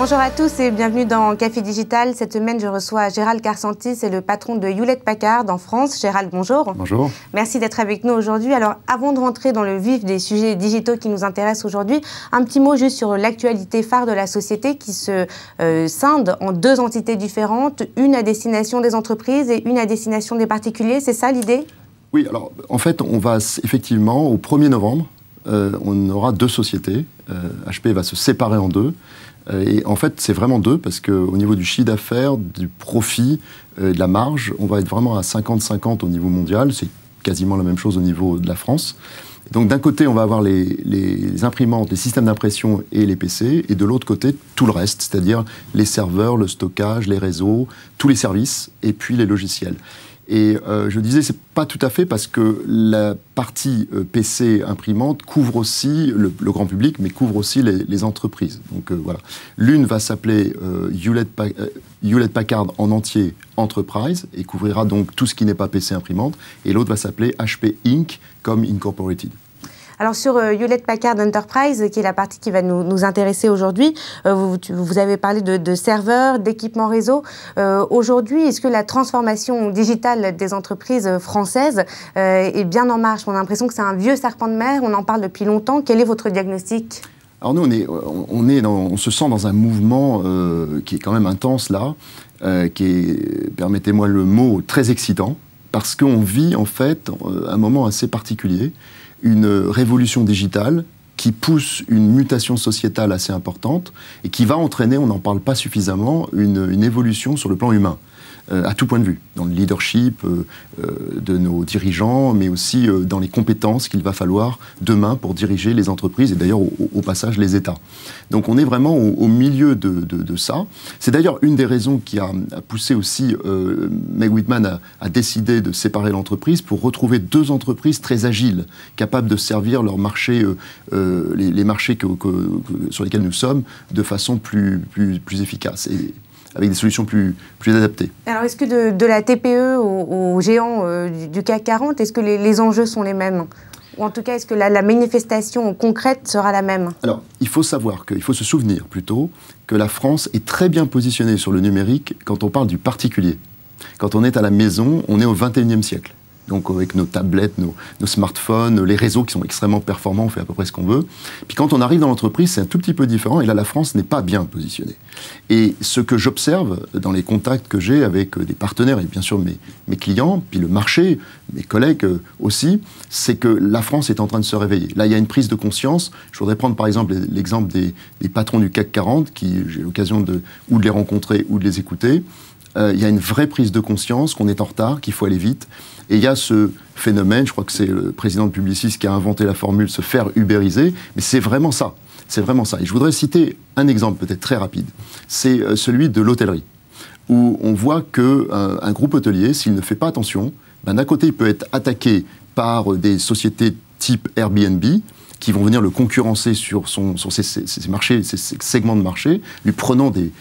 Bonjour à tous et bienvenue dans Café Digital. Cette semaine, je reçois Gérald Karsantis, c'est le patron de Hewlett-Packard en France. Gérald, bonjour. Bonjour. Merci d'être avec nous aujourd'hui. Alors, avant de rentrer dans le vif des sujets digitaux qui nous intéressent aujourd'hui, un petit mot juste sur l'actualité phare de la société qui se scinde en deux entités différentes, une à destination des entreprises et une à destination des particuliers. C'est ça l'idée? Oui, alors en fait, on va effectivement, au 1er novembre, on aura deux sociétés. HP va se séparer en deux. Et en fait, c'est vraiment deux, parce qu'au niveau du chiffre d'affaires, du profit, de la marge, on va être vraiment à 50-50 au niveau mondial. C'est quasiment la même chose au niveau de la France. Et donc d'un côté, on va avoir les imprimantes, les systèmes d'impression et les PC, et de l'autre côté, tout le reste, c'est-à-dire les serveurs, le stockage, les réseaux, tous les services, et puis les logiciels. Et je disais, c'est pas tout à fait parce que la partie PC imprimante couvre aussi le grand public, mais couvre aussi les entreprises. Donc voilà. L'une va s'appeler Hewlett-Packard en entier Enterprise et couvrira donc tout ce qui n'est pas PC imprimante. Et l'autre va s'appeler HP Inc. comme Incorporated. Alors sur Hewlett-Packard Enterprise, qui est la partie qui va nous intéresser aujourd'hui, vous avez parlé de serveurs, d'équipements réseau. Aujourd'hui, est-ce que la transformation digitale des entreprises françaises est bien en marche? On a l'impression que c'est un vieux serpent de mer, on en parle depuis longtemps. Quel est votre diagnostic? Alors nous, on se sent dans un mouvement qui est quand même intense là, qui est, permettez-moi le mot, très excitant, parce qu'on vit en fait un moment assez particulier. Une révolution digitale qui pousse une mutation sociétale assez importante et qui va entraîner, on n'en parle pas suffisamment, une évolution sur le plan humain, à tout point de vue, dans le leadership de nos dirigeants, mais aussi dans les compétences qu'il va falloir demain pour diriger les entreprises et d'ailleurs au passage les États. Donc on est vraiment au milieu de ça. C'est d'ailleurs une des raisons qui a poussé aussi Meg Whitman à décider de séparer l'entreprise pour retrouver deux entreprises très agiles, capables de servir leurs marchés, les marchés sur lesquels nous sommes, de façon plus efficace. Et avec des solutions plus adaptées. Alors, est-ce que de la TPE aux géants du CAC 40, est-ce que les enjeux sont les mêmes? Ou en tout cas, est-ce que la manifestation concrète sera la même? Alors, il faut se souvenir plutôt que la France est très bien positionnée sur le numérique quand on parle du particulier. Quand on est à la maison, on est au XXIe siècle. Donc avec nos tablettes, nos smartphones, les réseaux qui sont extrêmement performants, on fait à peu près ce qu'on veut. Puis quand on arrive dans l'entreprise, c'est un tout petit peu différent, et là la France n'est pas bien positionnée. Et ce que j'observe dans les contacts que j'ai avec des partenaires, et bien sûr mes clients, puis le marché, mes collègues aussi, c'est que la France est en train de se réveiller. Là, il y a une prise de conscience. Je voudrais prendre par exemple l'exemple des patrons du CAC 40, qui j'ai l'occasion ou de les rencontrer ou de les écouter. Il y a une vraie prise de conscience qu'on est en retard, qu'il faut aller vite. Et il y a ce phénomène, je crois que c'est le président de Publicis qui a inventé la formule se faire ubériser, mais c'est vraiment ça. C'est vraiment ça. Et je voudrais citer un exemple peut-être très rapide. C'est celui de l'hôtellerie, où on voit qu'un groupe hôtelier, s'il ne fait pas attention, d'un côté, il peut être attaqué par des sociétés type Airbnb, qui vont venir le concurrencer sur ses marchés, ses segments de marché, lui prenant des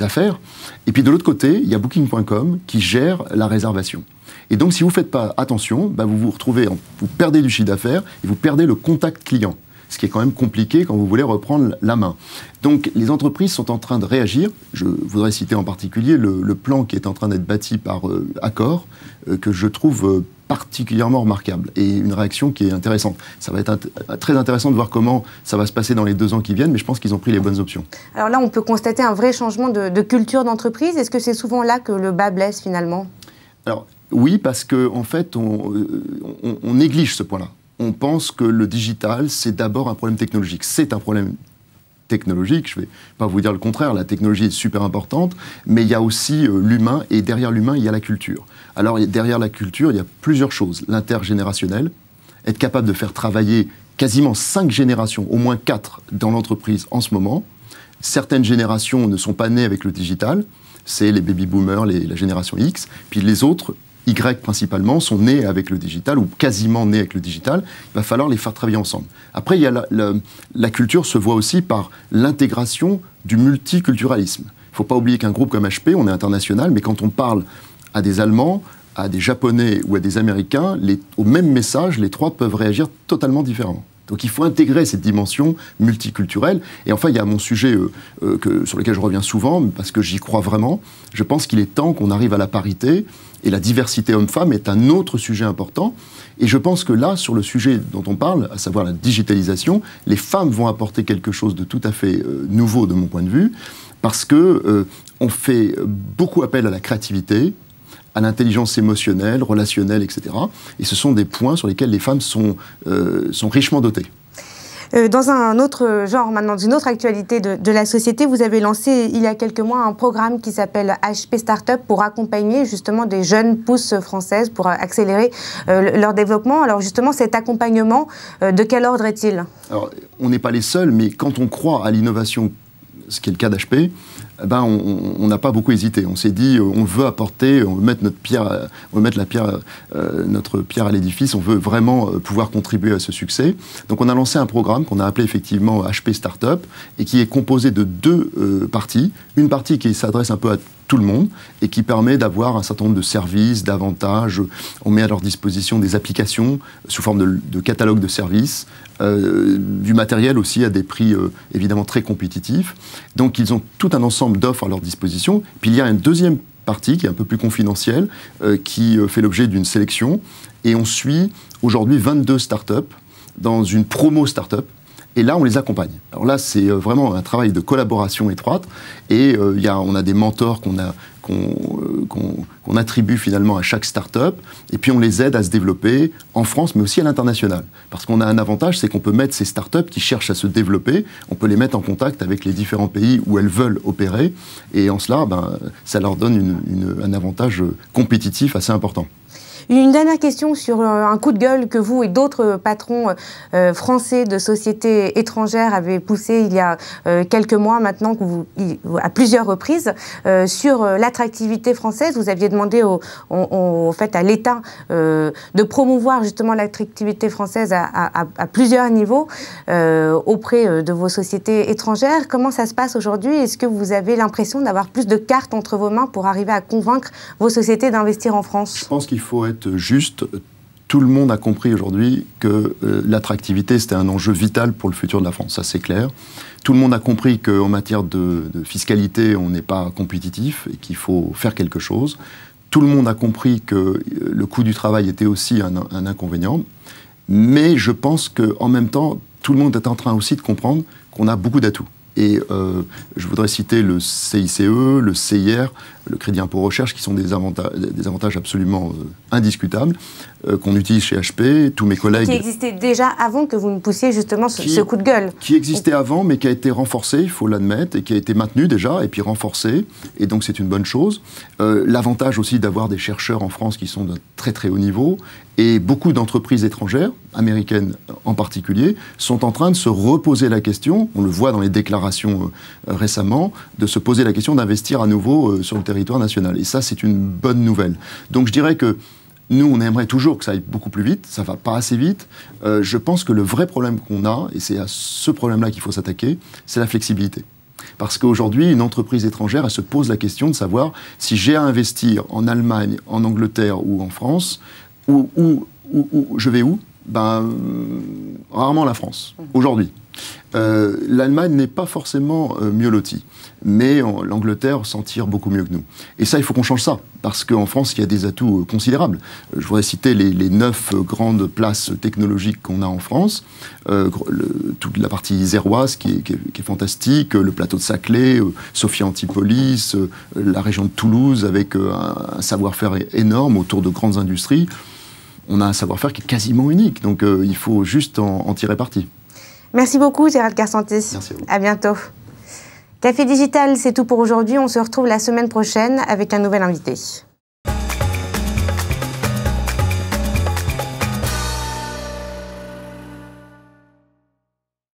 affaires. Et puis de l'autre côté, il y a Booking.com qui gère la réservation. Et donc si vous ne faites pas attention, vous vous retrouvez, vous perdez du chiffre d'affaires et vous perdez le contact client. Ce qui est quand même compliqué quand vous voulez reprendre la main. Donc les entreprises sont en train de réagir. Je voudrais citer en particulier le plan qui est en train d'être bâti par Accor, que je trouve particulièrement remarquable et une réaction qui est intéressante. Ça va être très intéressant de voir comment ça va se passer dans les 2 ans qui viennent, mais je pense qu'ils ont pris les bonnes options. Alors là, on peut constater un vrai changement de culture d'entreprise. Est-ce que c'est souvent là que le bas blesse finalement? Alors oui, parce qu'en fait, on néglige ce point-là. On pense que le digital, c'est d'abord un problème technologique. C'est un problème technologique, je ne vais pas vous dire le contraire, la technologie est super importante, mais il y a aussi l'humain, et derrière l'humain, il y a la culture. Alors derrière la culture, il y a plusieurs choses. L'intergénérationnel, être capable de faire travailler quasiment 5 générations, au moins 4 dans l'entreprise en ce moment. Certaines générations ne sont pas nées avec le digital, c'est les baby-boomers, la génération X, puis les autres, Y principalement, sont nés avec le digital ou quasiment nés avec le digital. Il va falloir les faire travailler ensemble. Après, il y a la culture se voit aussi par l'intégration du multiculturalisme. Il ne faut pas oublier qu'un groupe comme HP, on est international, mais quand on parle à des Allemands, à des Japonais ou à des Américains, au même message, les trois peuvent réagir totalement différemment. Donc il faut intégrer cette dimension multiculturelle. Et enfin, il y a mon sujet sur lequel je reviens souvent, parce que j'y crois vraiment. Je pense qu'il est temps qu'on arrive à la parité, et la diversité homme-femme est un autre sujet important. Et je pense que là, sur le sujet dont on parle, à savoir la digitalisation, les femmes vont apporter quelque chose de tout à fait nouveau de mon point de vue, parce que on fait beaucoup appel à la créativité, à l'intelligence émotionnelle, relationnelle, etc. Et ce sont des points sur lesquels les femmes sont richement dotées. Dans un autre genre, maintenant, d'une autre actualité de la société, vous avez lancé il y a quelques mois un programme qui s'appelle HP Startup pour accompagner justement des jeunes pousses françaises pour accélérer leur développement. Alors justement, cet accompagnement, de quel ordre est-il? Alors, on n'est pas les seuls, mais quand on croit à l'innovation, ce qui est le cas d'HP, on n'a pas beaucoup hésité. On s'est dit, on veut apporter, on veut mettre notre pierre à l'édifice, on veut vraiment pouvoir contribuer à ce succès. Donc on a lancé un programme qu'on a appelé effectivement HP Startup et qui est composé de deux parties. Une partie qui s'adresse un peu à tout le monde et qui permet d'avoir un certain nombre de services, d'avantages. On met à leur disposition des applications sous forme de catalogue de services, du matériel aussi à des prix évidemment très compétitifs. Donc ils ont tout un ensemble d'offres à leur disposition. Puis il y a une deuxième partie qui est un peu plus confidentielle, qui fait l'objet d'une sélection. Et on suit aujourd'hui 22 startups dans une promo startup. Et là, on les accompagne. Alors là, c'est vraiment un travail de collaboration étroite. Et on a des mentors qu'on attribue finalement à chaque start-up. Et puis, on les aide à se développer en France, mais aussi à l'international. Parce qu'on a un avantage, c'est qu'on peut mettre ces start-up qui cherchent à se développer, on peut les mettre en contact avec les différents pays où elles veulent opérer. Et en cela, ça leur donne un avantage compétitif assez important. Une dernière question sur un coup de gueule que vous et d'autres patrons français de sociétés étrangères avez poussé il y a quelques mois maintenant, à plusieurs reprises, sur l'attractivité française. Vous aviez demandé à l'État de promouvoir justement l'attractivité française à plusieurs niveaux auprès de vos sociétés étrangères. Comment ça se passe aujourd'hui? Est-ce que vous avez l'impression d'avoir plus de cartes entre vos mains pour arriver à convaincre vos sociétés d'investir en France? Je pense qu'il faut être juste. Tout le monde a compris aujourd'hui que l'attractivité, c'était un enjeu vital pour le futur de la France, ça c'est clair. Tout le monde a compris qu'en matière de fiscalité, on n'est pas compétitif et qu'il faut faire quelque chose. Tout le monde a compris que le coût du travail était aussi un inconvénient. Mais je pense qu'en même temps, tout le monde est en train aussi de comprendre qu'on a beaucoup d'atouts. Et je voudrais citer le CICE, le CIR, le Crédit Impôt Recherche, qui sont des avantages absolument indiscutables, qu'on utilise chez HP, tous mes collègues... Qui existaient déjà avant que vous ne poussiez justement ce coup de gueule. Qui existait avant, mais qui a été renforcé, il faut l'admettre, et qui a été maintenu déjà, et puis renforcé, et donc c'est une bonne chose. L'avantage aussi d'avoir des chercheurs en France qui sont de très très haut niveau, et beaucoup d'entreprises étrangères, américaines en particulier, sont en train de se reposer la question, on le voit dans les déclarations récemment, de se poser la question d'investir à nouveau sur le territoire national. Et ça, c'est une bonne nouvelle. Donc je dirais que nous, on aimerait toujours que ça aille beaucoup plus vite, ça ne va pas assez vite. Je pense que le vrai problème qu'on a, et c'est à ce problème-là qu'il faut s'attaquer, c'est la flexibilité. Parce qu'aujourd'hui, une entreprise étrangère, elle se pose la question de savoir si j'ai à investir en Allemagne, en Angleterre ou en France, je vais où? Rarement la France, aujourd'hui. L'Allemagne n'est pas forcément mieux lotie, mais l'Angleterre s'en tire beaucoup mieux que nous. Et ça, il faut qu'on change ça, parce qu'en France, il y a des atouts considérables. Je voudrais citer les 9 grandes places technologiques qu'on a en France, toute la partie iséroise qui est fantastique, le plateau de Saclay, Sophia Antipolis, la région de Toulouse, avec un savoir-faire énorme autour de grandes industries. On a un savoir-faire qui est quasiment unique, donc il faut juste en tirer parti. Merci beaucoup Gérald Carsanti. Merci à vous. À bientôt. Café Digital, c'est tout pour aujourd'hui. On se retrouve la semaine prochaine avec un nouvel invité.